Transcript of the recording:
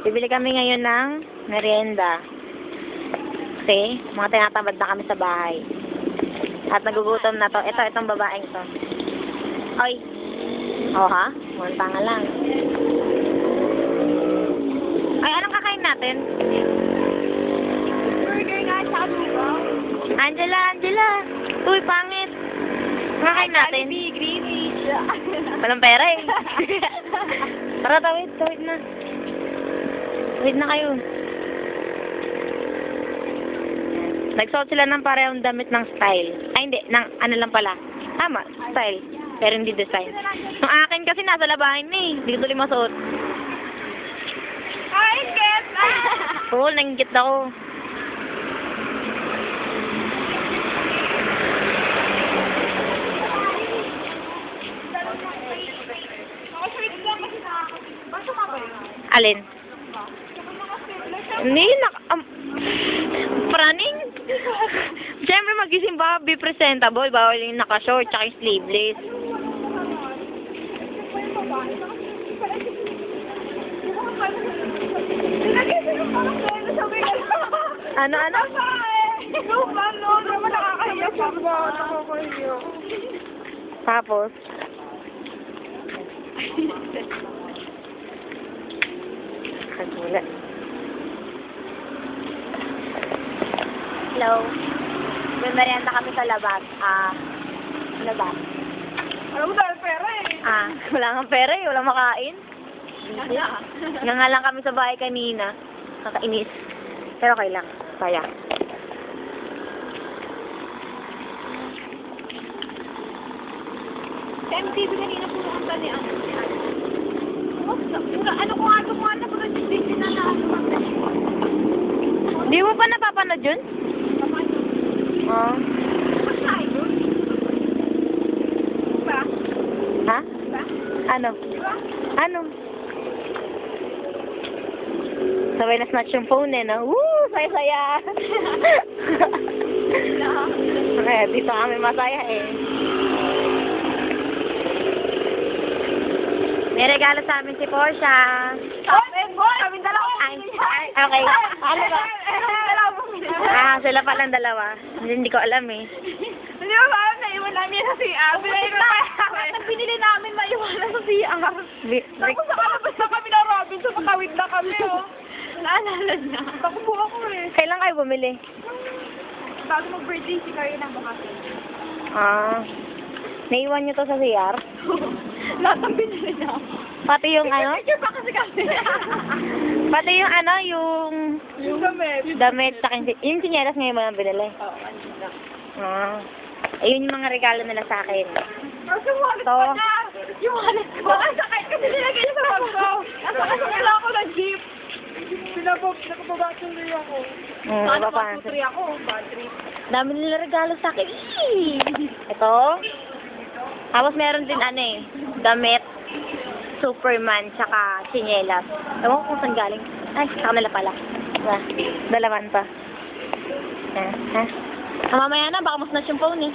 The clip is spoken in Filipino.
Bibili kami ngayon ng merienda. Kasi, mga tinatamad na kami sa bahay. At nagugutom na to. Itong babaeng to. Oy! Oh ha? Munta nga lang. Ay, anong kakain natin? Burger nga, tsaka lugaw. Angela! Uy, pangit! Kakain natin. Jollibee, Greenwich. Walang pera eh. Tara, tawid na. Tawid na kayo. Nagsuot sila ng parehong damit ng style. Ay, hindi. Ng ano lang pala. Tama, style. Pero hindi design. Yung akin kasi nasa labahin na eh. Hindi ko tuloy masuot. Ay, get! Oo, nanggit ako. Alin? Hindi, praning. Siyempre, magising ba, be presentable. Bawal yung naka-short, tsaka yung sleeveless. Ano? Tapos? Kagula. Hello. May merienda kami sa labas. Labas. Alam mo dahil pera eh. Wala nga pera eh. Wala makain. Nga lang kami sa bahay kanina. Nakainis. Pero okay lang. Saya. Sa MTV kanina puro ang tani ano. Ano ko nga na puro din na Di mo pa napapanood yun? Oo. Ha? Ano? Sabay na snatch yung phone eh, no? Woo! Saya-saya! Dito kami masaya eh. May regalo sa amin si Portia. Kami dalawa. Ay, okay. Ano ba? Sila palang dalawa. Hindi ko alam eh. Hindi ba ba? Naiwan namin sa CR. Binili namin maiwanan sa CR. Tapos sa kalabas na kami na Robinson, makawid na kami, oh. Naalala niya. Takubo ako eh. Kailan kayo bumili? Bago mag-birthday si Karina bakasyon. Naiwan nyo to sa CR? Lahat ng binili niya. Pati yung ano? Picture pa kasi kami. Pati yung ano, yung damit sa akin. Yung sinyelas ngayon mo lang binili. Oo, kanina. Ayun yung mga regalo nila sa akin. Kasi wallet pa niya. Yung wallet ko. Sakit kasi nilagay niya sa bag ko. Asakasakala ako ng jeep. Nakapabatuloy ako. Nakapabatuloy ako. Bad trip. Dami nila regalo sa akin. Ito. Tapos meron din ano eh, damit, Superman, tsaka sinyelas. Ewan ko kung saan galing. Ay, sa kanila pala. Dalawan pa. Mamaya na, baka mas na yung phone eh.